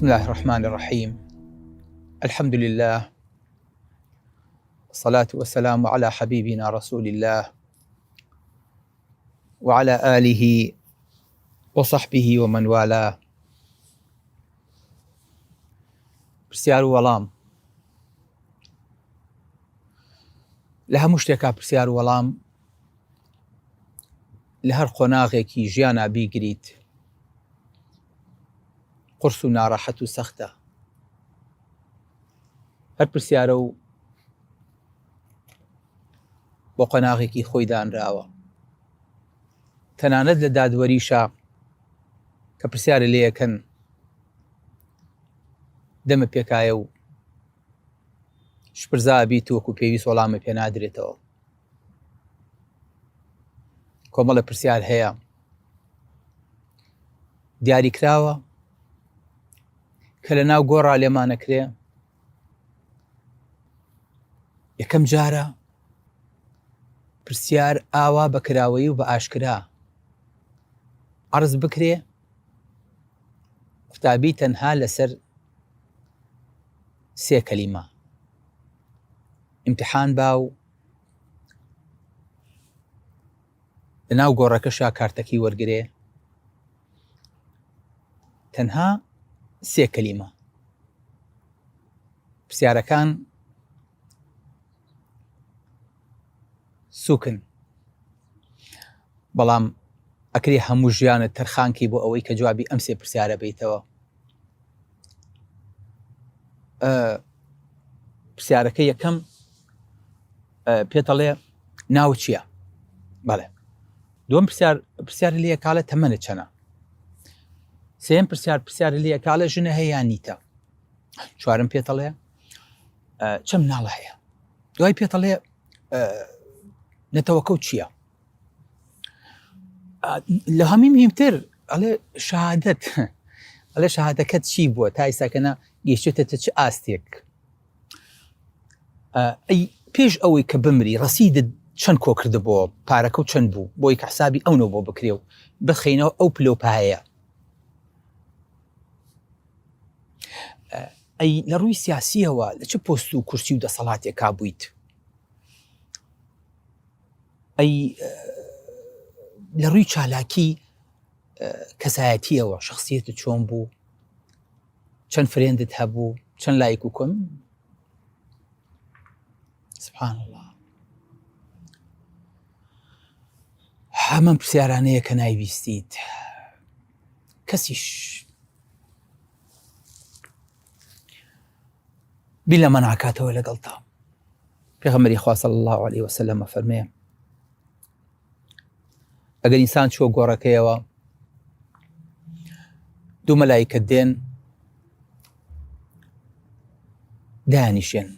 بسم الله الرحمن الرحيم. الحمد لله، والصلاة والسلام على حبيبنا رسول الله وعلى آله وصحبه ومن والاه. پرسیار و وەڵام لە هەموو شتێکا پرسیار و وەڵام لە هەر قۆناغێکی ژیانە بیگریت قورس و ناڕەحەت و سەختە. هەر پرسیارە و بۆ قۆناغێکی خۆی دانراوە. تەنانەت لە دادوەریشە کە پرسیارە لێ یەکەن دەمە پێکایە و شپرزا بیت وەکو پێویست وەڵامە پێ نادرێتەوە. کۆمەڵە پرسیار هەیە دیاری کراوە کە لە ناو گۆڕا لێمانەکرێ. یەکەم جارە پرسیار ئاوا بە کراوەیی و بە ئاشکرا عەرز بکرێ قوتابی تەنها لەسەر 3 کەلیمە ئیمتحان با و لە ناو گۆڕەکەشا کارتەکەی وەرگرێ. تەنها 3 کەلیمە. پرسیارەکان سووکن، بەڵام ئەکرێ هەموو ژیانت تەرخانکی بۆ ئەوەی کە جوابی ئەم 3 پرسیارە بیتەوە. پرسیارەکە یەکەم پێدەڵێ ناو چییە؟ بەڵێ. دووەم پرسیار لێ کاڵە تەمەنە چەنە؟ سێم پرسیار لێ کاڵە ژنە هەیە یان نیتە؟ چوارم پێدەڵێ چەم ناڵە هەیە؟ دوای پێدەڵێ نەتەوەکەوت چییە؟ لە هەمی مهمتر ئەڵێ شەهادەت، ئەڵێ شەهادەکەت چی بووە تا ئێستاکەنە گەیشتێتە چ ئاستێک؟ پێش ئەوەی کە بمری ڕەسیدت چەند کۆ کردبووە، پارەکە و چەند بوو بۆی کە حسابی ئەوەوە بۆ بکرێ و بخەینەوە ئەو پلۆپایەیە. ئەی لە ڕووی سیاسیەوە لە چه پۆست و کورسی و دەسەڵاتێکا بوویت؟ ئەی لە ڕووی چالاکی کەسایەتیەوە شخصیەتت چۆن بوو؟ چەند فرێندت هەبوو؟ چەند لایک و کۆم؟ سبحان الله. هەمان پرسیارانەیە کە نایویستیت کەسیش بیل لە مەناکاتەوە لەگەڵتا. پێغەمبەری خوا صلی الله علیه وسلم فەرمێ ئەگەر ئینسان چووە گۆڕەکەیەوە دوو مەلایکەت دێن دایانیشێن،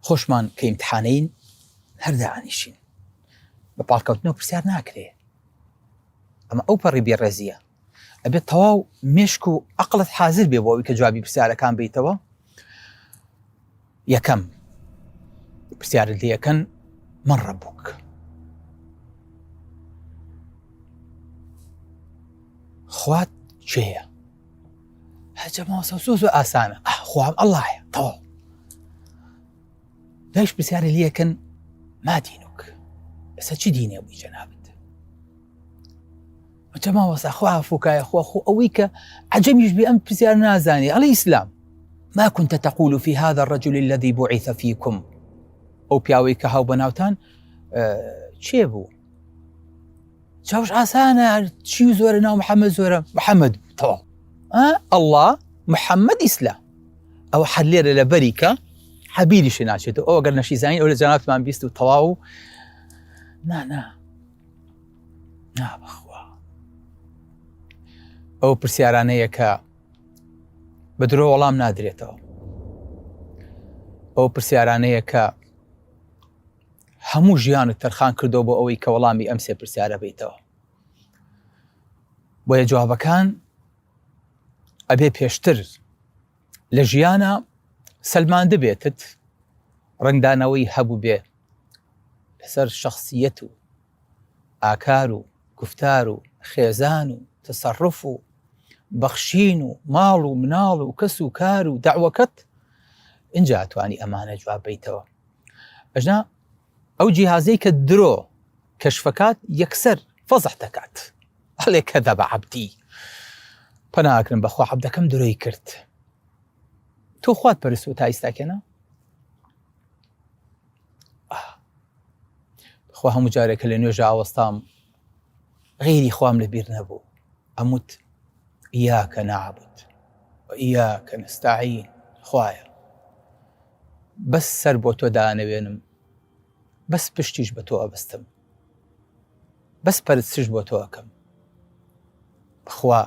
خۆشمان کە ئیمتحانەین هەر دایانیشین، بە پاڵکەوتنەوە پرسیار ناکرێ. ئەمە ئەو پەڕی بێڕێزیە. ئەبێت تەواو مێشک و عەقڵت حازر بێ بۆ ئەوەی کە جوابی پرسیارەکان بیتەوە. یەکەم پرسیارت لێ یەکەن من ڕەبوک؟ خوات چێیە؟ هەجەماوە سەوسۆز و ئاسانە. خوام ئەڵڵایە تەواو. دایش پرسیاری لێ یەکەن ما دینوک؟ ئێستا چی دینێ بووی جەنابەت؟ جەماوە خوا فوکایە خوا خۆ ئەوەی کە عەجەمیش بێ ئەم پرسیار نازانێ ئەڵێ ئیسلام. ما كنت تقول في هذا الرجل الذي بعث فيكم؟ ئەو پیاوەی کە هاو بەناوتان چێ بوو؟ چاوش ئاسانە، چی زۆرە ناو محەممەد زۆرە؟ محەممەد تەواو. ئەڵڵا محەممەد ئیسلام. ئەوە حەد لێرە لە بەری کە حەبیریشی ناچێتەوە. ئەو ئەگەر نەشی زانین ئەو لە جەنابەتمان بیست و تەواو. نا بەخوا. ئەو پرسیارانەیە کە بە درۆ وەڵام نادرێتەوە. ئەو پرسیارانەیە کە هەموو ژیانت تەرخان کردەوە بۆ ئەوەی کە وەڵامی ئەم 3 پرسیارە بیتەوە. بۆیە جوابەکان ئەبێ پێشتر لە ژیانە سەلماندە بێتت، ڕنگدانەوەی هەبوو بێ لەسەر شخصیەت و ئاکار و گفتار و خێزان و تەسەڕف و بەخشین و ماڵ و مناڵ و کەس و کار و داوەکەت اینجا توانی ئەمانە جواب بیتەوە. ئەژنا ئەو جیهازەی کە درۆ کەشفەکات یەکسەر فەزح دەکات، هەڵێ کەذەب عەبدی، پەناکرم بەخوا عەبدەکەم درۆی کرد. تۆ خوات پەرست و تا ئێستاکەنە؟ خوا هەموو جارێکە لە نوێژە ئاوەستام غیری خوام لەبیر نەبوو، ئەموت ئیاکە نەعبود و ئیاکە نەستەعین. خوایە بەس سەر بۆ تۆ دانەوێنم، بەس پشتیش بە تۆ ئەبەستم، بەس پەرستش بۆ تۆ ئەکەم. بخوا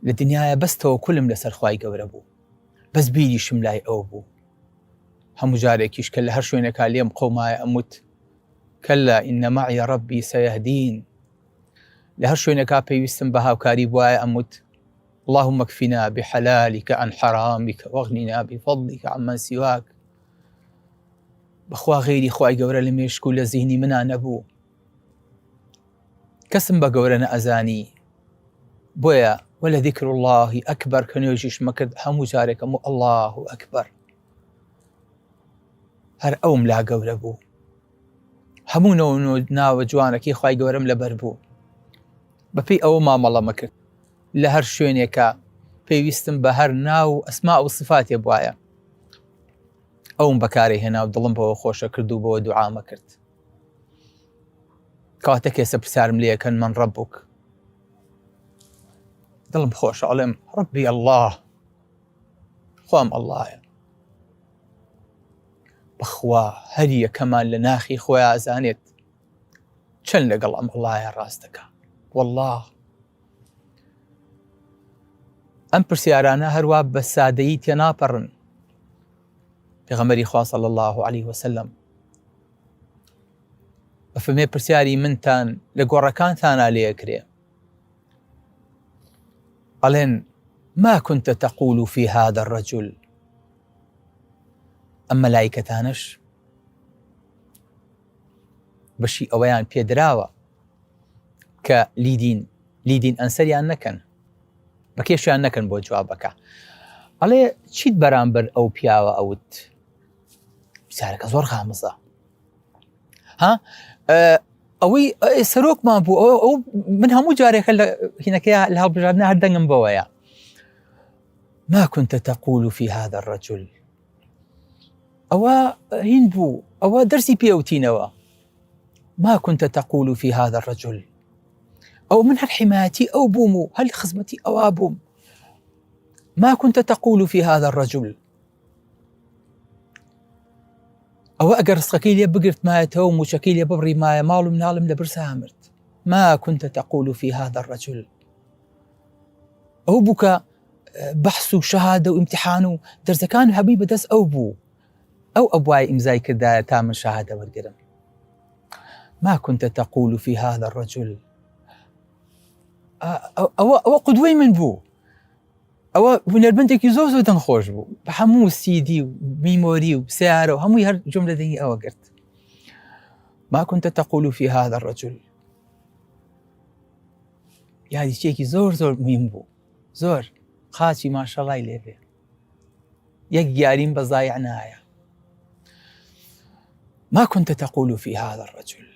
لە دنیاە بەس تەوەکولم لەسەر خوای گەورە بوو، بەس بیریشم لای ئەو بوو. هەموو جارێکیش کە لە هەر شوێنێکا لێم قەومایە ئەموت کەلا ئینە مەعیە ڕەبی سەیەهدین. لە هەر شوێنێکا پێویستم بە هاوکاری بوایە ئەموت اللهم اكفنا بحلالك عن حرامك واغننا بفضلك عمن سواك. بخوا غیری خوای گەورە لە مێشک و لە زیهنی منە نەبوو، کەسم بە گەورە نەئەزانی. بۆیە وەلەذیکر الله ئەکبەر کە نوێژیش مەکرد هەموو جارێک ئەموو الله ئەکبەر، هەر ئەوم لا گەورە بوو. هەموو ناوە جوانەکەی خوای گەورەم لەبەر بوو، بەپێی ئەوە مامەڵە مەکرد لە هەر شوێنێکە پێویستم بە هەر ناو ئەسما و صفاتێ بواە ئەوم بەکارێ هێنا و دڵم بەوە خۆشە کرد و بەوە دوعامە کرد. کاتە کێسە پرسیارم لێ یەکەن من ڕەبوک، دڵم خۆشە ئەڵێم ڕەبی ئەڵڵاه، خوام ئەڵڵایە. بەخوا هەر یەکەمان لە ناخی خۆیان ئەزانێت چەند لەگەڵ ئەم ئەڵڵایە ڕاست دەکا. وەڵڵاه ئەم پرسیارانە هەروە بە سادەیی تێناپەڕن. پێغەمبەری خوا صلی الله علیه وسلم بەفەرمێ پرسیاری منتان لە گۆڕەکانتانە لێکرێ، ئەڵێن ما كنت تقول في هذا الرجل. ئەم مەلایکەتانەش بەشی ئەوەیان پێدراوە کە لیدین ئەنسەریان نەکەن، بە کێشیان نەکەن بۆ جوابەکە. ئەڵێ چیت بەرامبەر ئەو پیاوە ئەوت؟ پرسیارەکە زۆر غامزە. ئەوەی سەرۆکمان بوو، ئەو من هەموو جارێکە لە هینەکەی لە هەڵبژاردنە هەر دەنگم بەوەیە. ما كنت تقول في هذا الرجل. ئەوە هین بوو، ئەوە دەرسی پێوتینەوە. ما كنت تقول في هذا الرجل. ئەو من هەر حمایەتی ئەو بووم و هەر خزمەتی ئەوە بووم. ما كنت تقول في هذا الرجل. ئەوە ئەگەر ڕزقەکەی لێ بگرتمایەتەوە و موچەکەی لێ ببڕیمایە ماڵ و مناڵم لە برسا مرد. ما كنت تقول في هذا الرجل. ئەو بوو کە بەحث و شەهادە و ئیمتیحان و دەرزەکان هەبووی بەدەست ئەو بوو، ئەو ئەبوای ئیمزای کردایە تا من شەهادە وەرگرم. ما كنت تقول في هذا الرجل. ئەوە قودوەی من بوو، ئەوە هونەرمەندێکی زۆر زۆر دڵخۆش بوو، بە هەموو سیدی و میمۆری و سیارە و هەمووی هەر جملە دەنگی ئەوە گرت. ما كنت تقول في هذا الرجل. یادیچێکی زۆر زۆر مهم بوو، زۆر خاچی ماشەڵای لێبێ، یەک یاریم بە زایع نایە. ما كنت تقول في هذا الرجل.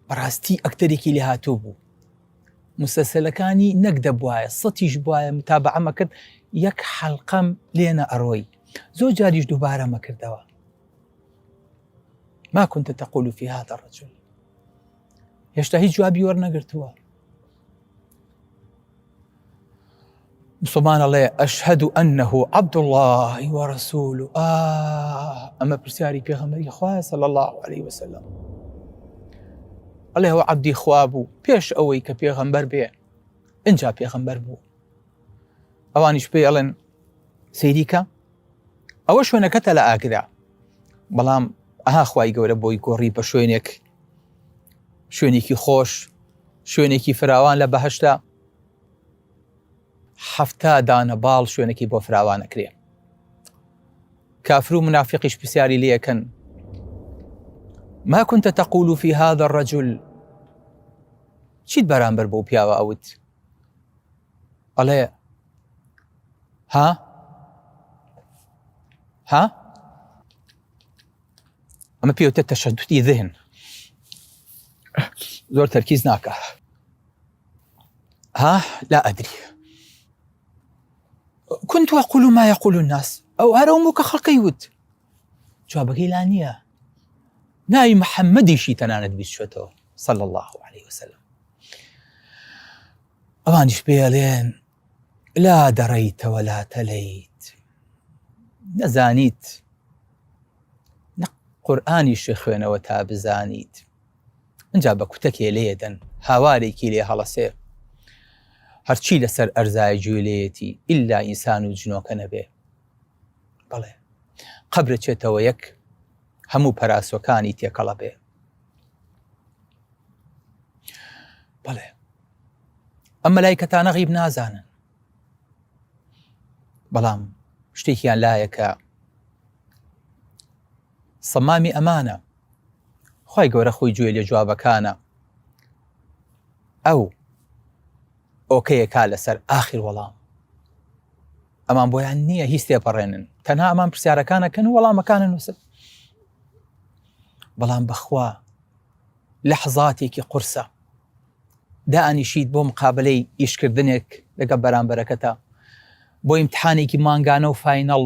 بەڕاستی ئەکتەرێکی لێ هاتوو بوو، مسلسلەکانی نەک دەبوایە، سەتیش بوایە متابعە مەکرد، یەک حەڵقەم لێنە ئەڕۆی، زۆر جاریش دووبارە مەکردەوە. ما كنت تقول في هذا الرجل. هێشتا هیچ جوابی وەرنەگرتووە. مسلمان ئەڵێ ئەشهد أنه عبد الله ورسوله. ئەمە پرسیاری پێغەمبەری خوایە صلی الله عليه وسلم. ئەڵێ ئەوە عەبدی خوا بوو پێش ئەوەی کە پێغەمبەر بێ، ئینجا پێغەمبەر بوو. ئەوانیش پێی ئەڵێن سەیریکە ئەوە شوێنەکەتە لە ئاگرا، بەڵام ئەها خوای گەورە بۆی گۆڕی بە شوێنێکی خۆش، شوێنێکی فراوان لە بەهەشتا، 70 دانە باڵ شوێنێکی بۆ فراوانەکرێ. کافر و منافقیش پرسیاری لێ یەکەن ما كنت تقول في هذا الرجل. چیت بەرامبەر بۆ پیاوە ئەوت؟ ئەڵێ ها ئەمە پێوتە تەشەدودی ذهن، زۆر تەرکیز ناکە. لا أدري، كنت أقول ما يقول الناس، أو هەرەومە کە خەڵقی وت. جوابەکەی لا نییە، ناوی محەممەدیشی تەنانەت بیستێتەوە صلى الله عليه وسلم. ئەوانیش پێڵێن لا دەڕیتە ولا تەلەیت، نەزانیت نە قورئانیشی خوێنەوە تا بزانیت. ئەنجا بە کوتەکێ لێدەن، هاوارێکی لێ هەڵەسێ، هەرچی لەسەر ئەرزای گوێلێتی ئیلا ئینسان و جنۆکە نەبێ. بەڵێ قەبرە چێتەوە یەک، هەموو پەراسۆکانی تێکەڵە بێ. بەڵێ ئەم مەلایکەتانە غیب نازانن، بەڵام شتێکیان لایەکە سەمامی ئەمانە، خی گەورە خۆی گوێ لێ جوابەکانە، ئەو ئۆکەیەکا لەسەر ئاخر وەڵام. ئەمان بۆیان نییە هیچ تێپەڕێنن، تەنها ئەمان پرسیارەکانەکەن و وەڵامەکانە نووسن. بەڵام بەخوا لەحظاتێکی قورسە دائنیشیت بۆ مقابلەی ئیشکردنێک لەگە بەرامبەرەکەتە، بۆ ئیمتحانێکی مانگانە و فاینەڵ،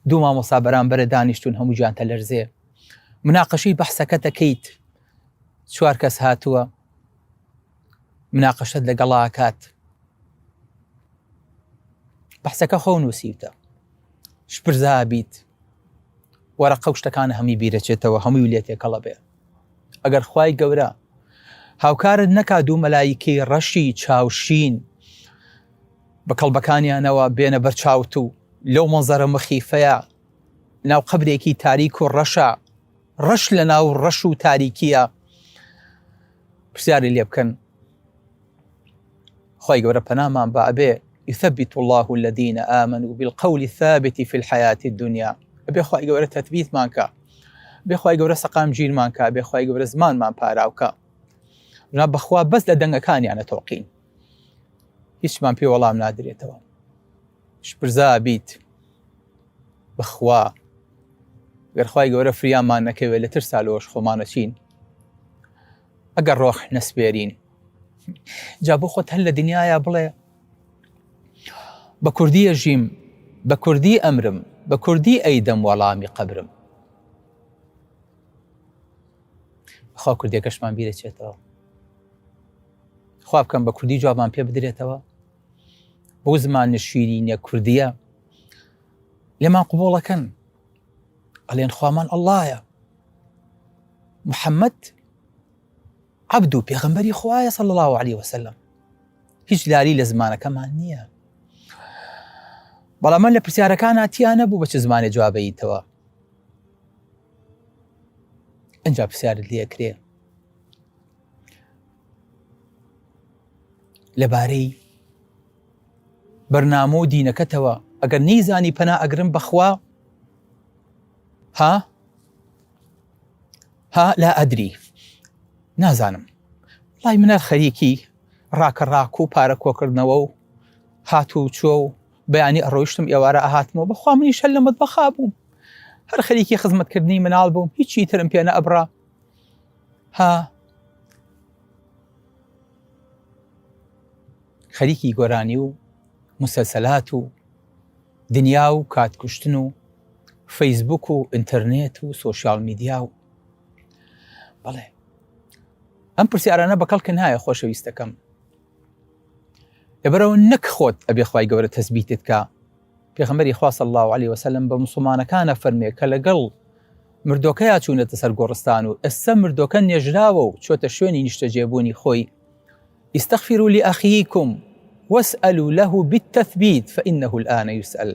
دوو مامۆستا بەرامبەرە دانیشتون هەموو جیانتە لەرزێ، مناقەشەی بەحسەکە دەکەیت، 4 کەس هاتووە مناقەشەت لەگەڵا کات، بەحسەکە خۆ نووسیتە، شپرزا بیت، وەرەقە و شتەکانە هەمی بیرەچێتەوە، هەمووی لێ تێکەڵە بێ. ئەگەر خوای گەورە هاوکارت نەکا دوو مەلایکەی ڕەشی چاوشین بە کەڵبەکانیانەوە بێنە بەر چاوت و لەو مەنزەرە مخیفەیە ناو قەبرێکی تاریک و ڕەشە، ڕەش لە ناو ڕەش و تاریکیە، پرسیاری لێ بکەن. خوای گەورە پەنامان بە ئەبێ يثبت الله الذين آمنوا بالقول الثابت في الحياة الدنيا. ئەبێ خوای گەورە تەثبیتمان کە، ئەبێ خوای گەورە سەقامگیرمان کە، ئەبێ خوای گەورە زمانمان پاراوکە. جناب بەخوا بەس لە دەنگەکانیانە تۆقین، هیچمان پێ وەڵام نادرێتەوە. شپرزا بیت بەخوا گەر خوای گەورە فریامان نەکەوێت لە ترسا لەوەش خۆمانەچین، ئەگەر ڕۆح نەسپێرین. جا بۆ خۆت هەر لە دنیاە بڵێ بە کوردی ئەژیم، بە کوردی ئەمرم، بە کوردی ئەیدەم وەڵامی قەبرم. خوا کوردیەکەشمان بیرەچێتەوە، خوا بکەم بە کوردی جوابمان پێ بدرێتەوە، بۆ زمانە شیرینە کوردیە لێمان قبوڵەکەن، ئەڵێن خوامان ئەڵڵایە، محەممەد عەبد و پێغەمبەری خوایە صلی الله عليه وسلم. هیچ لاری لە زمانەکەمان نییە. بەڵام من لە پرسیارەکان هاتیان نەبوو بە چ زمانێ جوابەیتەوە. ئەنجا پرسیارت لێکرێ لەبارەی بەرنامە و دینەکەتەوە، ئەگەر نەیزانی پەنا ئەگرم بەخوا لا ئەدری، نازانم. وڵای منە خەریکی ڕاکە ڕاک و پارە کۆکردنەوە و هات و چۆ و بەیانی ئەڕۆیشتم ئێوارە ئەهاتمەوە، بەخوا منیش هەر لە مەتبەخا بووم، هەر خەریکی خزمەتکردنی مناڵ بووم، هیچی ترم پێ نەئەبڕا. خەریکی گۆرانی و مسلسلات و دنیا و کاتکوشتن و فەیسبوک و ئینتەرنێت و سۆشیال میدیا و بەڵێ ئەم پرسیارانە بەکەڵکە نایە خۆشەویستەکەم. لەبەرەوە نەک خۆت ئەبێ خوای گەورە تەثبیتت کە. پێغەمبەری خوا صلی الله عليه وسلم بە موسڵمانەکانە فەرمێ کە لەگەڵ مردۆکەیە چوونەتە سەر گۆڕستان و ئێستا مردۆکە نێژراوە و چۆتە شوێنی نیشتەجێبوونی خۆی، استغفروا لأخيكم واسألوا له بالتثبيت فإنه الآن يسأل.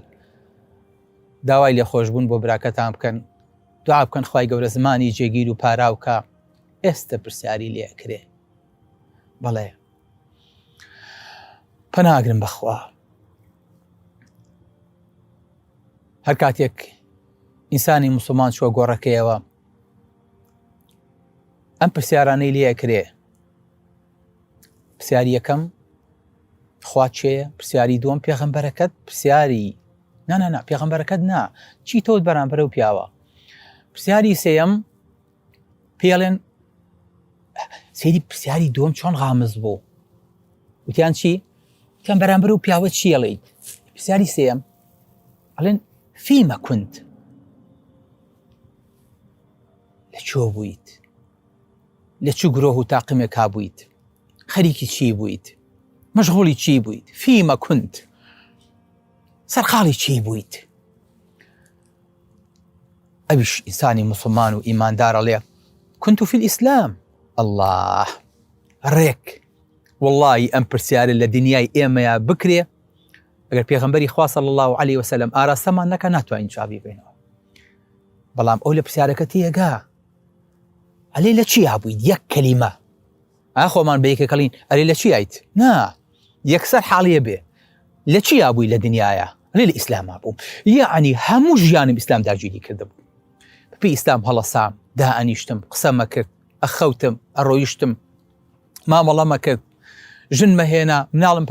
داوای لێخۆشبوون بۆ براکەتان بکەن، دوعا بکەن خوای گەورە زمانی جێگیر و پاراوکە، ئێستا پرسیاری لێکرێ. بەڵێ پەناگرم بەخوا، هەر کاتێک ئینسانی موسڵمان چوە گۆڕەکەیەوە ئەم پرسیارانەی لێکرێ. پرسیاری یەکەم خوا چێە؟ پرسیاری دووەم پێغەمبەرەکەت؟ پرسیاری نا پێغەمبەرەکەت نا، چی تۆت بەرامبەرە و پیاوە؟ پرسیاری سێیەم پێڵێن سەیری پرسیاری دووەم چۆن غامز بوو؟ وتیان چی؟ وتیان بەرامبەر و پیاوە چی ئەڵێیت؟ پرسیاری سێیەم ئەڵێن فیمە کونت؟ لەکوێ بوویت؟ لە چ گرۆه و تاقمێک هابوویت؟ خەریکی چی بوویت؟ مەشغوڵی چی بوویت؟ فیمە کونت؟ سەرقاڵی چی بوویت؟ ئەویش ئینسانی مسلمان و ئیماندار ئەڵێ كنت في الإسلام. الله ڕێک والله ئەم پرسیارە لە دنیای ئێمەیە بکرێ ئەگەر پێغەمبەری خوا صلی الله عليه وسلم ئاراستەمان نەکا ناتوانین جوابی بێنەوە. بەڵام ئەو لە پرسیارەکە تێگا ئەلێ لە چی هابوویت؟ یەک کەلیمە خۆمان بە یەکێکەڵین ئەلێ لە چی هایت؟ نا یەکسەر حاڵیە بێ لە چی هابووی لە دنیایە؟ ئەلێ لە ئیسلام هابووم. یعنی هەموو ژیانم ئیسلام داگیری کردبوو، بەپێی ئیسلام هەڵەسام، دائەنیشتم، قسەمە کرد، ئەخەوتم، ئەڕۆیشتم، مامەڵەمە کرد، ژنمە هێنا، مناڵم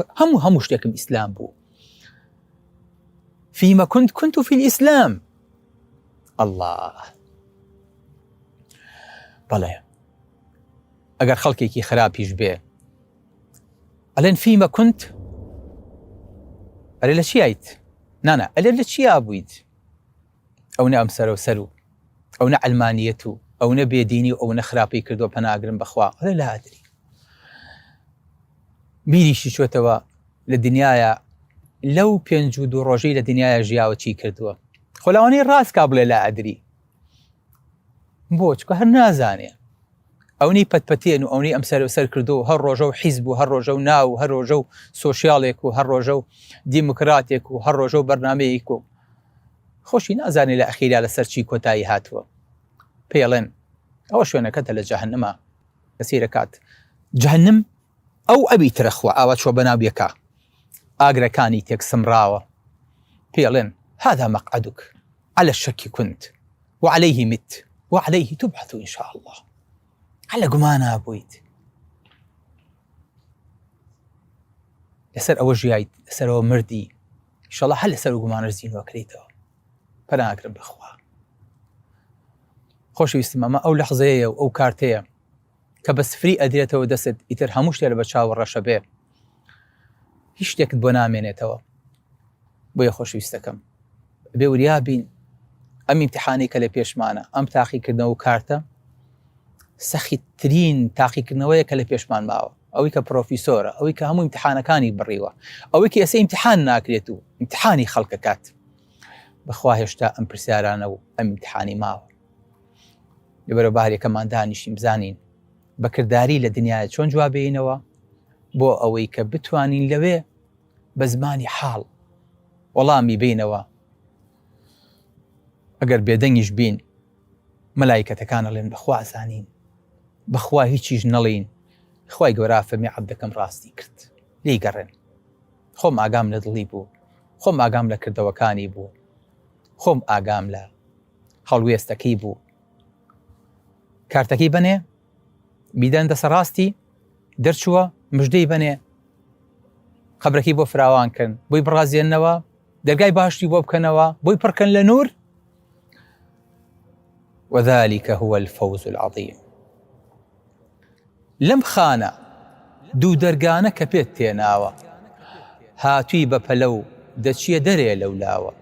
هەموو شتێکم ئیسلام بوو. فيما كنت في الإسلام. الله بەڵێ ئەگەر خەڵکێکی خراپیش بێ ئەلێن فيما كنت ئەلێ لە چی هایت؟ نانا ئەلێ لە چی هابوویت؟ ئەو نە ئەم سەرە و سەر و ئەو نە عەلمانیەت و ئەو نە بێدینی و ئەو نە خراپی کردووە پەناگرم بەخوا ئەلێ لا ئەدری. بیریشی چۆتەوە لە دنیایە لەو 52 ڕۆژەی لە دنیایە ژیاوە چی کردووە؟ خۆ لەوانەیە ڕاست کا بڵێ لا ئەدری، بۆ چکە هەر نازانێ ئەونەی پەتپەتێن و ئەونەی ئەم سەر و سەر کردو و هەر ڕۆژە و حیزب و هەر ڕۆژە و ناو و هەر ڕۆژە و سۆشیاڵێک و هەر ڕۆژە و دیموکراتێک و هەر ڕۆژە و بەرنامەیەک و خۆشی نازانێ لە ئەخیرا لەسەر چی کۆتایی هاتووە. پێڵێن ئەوە شوێنەکەتە لە جەهەنەمە کەسیرەکات جەهەنم ئەو ئەبی ترەخوە ئاوا چۆ بەناو یەکا ئاگرەکانی تێک سمراوە. پێڵێن هذا مقعدك على الشك كنت وعليه مت وعليه تبعث إن شاء الله. هەلە گومانە بوویت لەسەر ئەوە ژیایت، لەسەرەوە مردی، ئینشەڵڵا هەر لەسەر گومانە زیینەوە کریتەوە. پەناگرم بخوا. خۆشەویستم ئەمە ئەو لەحزەیە و ئەو کارتەیە کە بە سفری ئەدرێتەوە دەست ئیتر هەموو شتێک لە بە چاوە ڕەشە بێ هیچ شتێکت بۆ نامێنێتەوە. بۆیە خۆشەویستەکەم بێ وریا بین ئەم ئیمتیحانی کە لە پێشمانە، ئەم تاقیکردنەوە و کارتە سەخیترین تاقیکردنەوەیە کە لە پێشمان ماوە. ئەوەی کە پرۆفیسۆرە، ئەوەی کە هەموو ئیمتیحانەکانی بڕیوە، ئەوەی کە ئێستا ئیمتیحان ناکرێت و ئیمتیحانی خەڵکەکات. بەخوا هێشتا ئەم پرسیارانە و ئەم ئیمتیحانی ماوە. لەبەرەوە بارێکەمان دانیشتین بزانین بەکردداری لە دنیاە چۆن جوابێنەوە بۆ ئەوەی کە بتوانین لەوێ بە زمانی حاڵ وەڵامی بینەوە. ئەگەر بێدەنگیش بین مەلایکەتەکان ئەڵێن بەخوا زانین، بەخوا هیچیش نەڵین، خوای گەورە فەرمی عەبدەکەم ڕاستی کرد، لێی گەڕێن. خۆم ئاگام لە دڵی بوو، خۆم ئاگام لە کردەوەکانی بوو، خۆم ئاگام لە هەڵوێستەکەی بوو. کارتەکەی بنێ بیدەن دەسە ڕاستی دەرچووە مژدەی بنێ قەبرەکەی بۆ فراوانکەن، بۆی بڕازێننەوە، دەرگای باشتی بۆ بکەنەوە، بۆی پڕکەن لە نور. وذلك هو الفوز العظيم. لەم خانە دوو دەرگانە کە پێت تێناوە هاتووی بە پەلەو دەچیە دەرێ لەولاوە،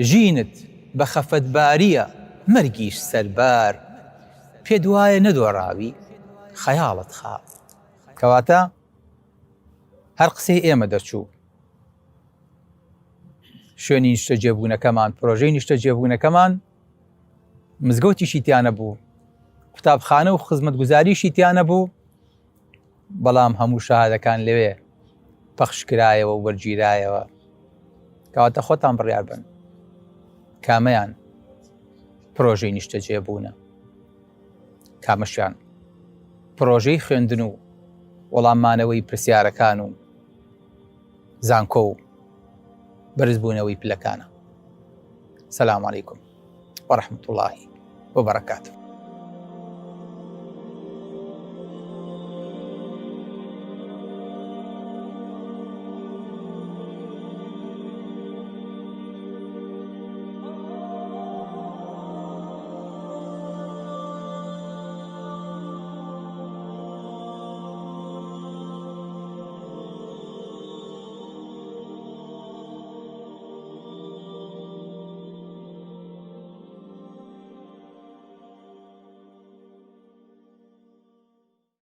ژینت بە خەفەتباریە مەرگیش سەربار، پێت وایە نەدۆڕاوی خەیاڵت خاو. کەواتە هەر قسەی ئێمە دەرچوو شوێنی نیشتە جێبوونەکەمان، پرۆژەی نیشتە جێبوونەکەمان مزگەوتیشی تیانە بوو، قوتابخانە و خزمەتگوزاریشی تیانە بوو، بەڵام هەموو شەهادەکان لەوێ پەخشکرایەوە و وەرگیرایەوە. کەواتە خۆتان بڕیار بن کامەیان پرۆژەی نیشتە جێبوونە، کامەشیان پرۆژەی خوێندن و وەڵاممانەوەی پرسیارەکان و زانکۆ و بەرزبوونەوەی پلەکانە. سەلام عەلەیکوم وەرەحمەتوڵڵاهی وبەرەکاتوه.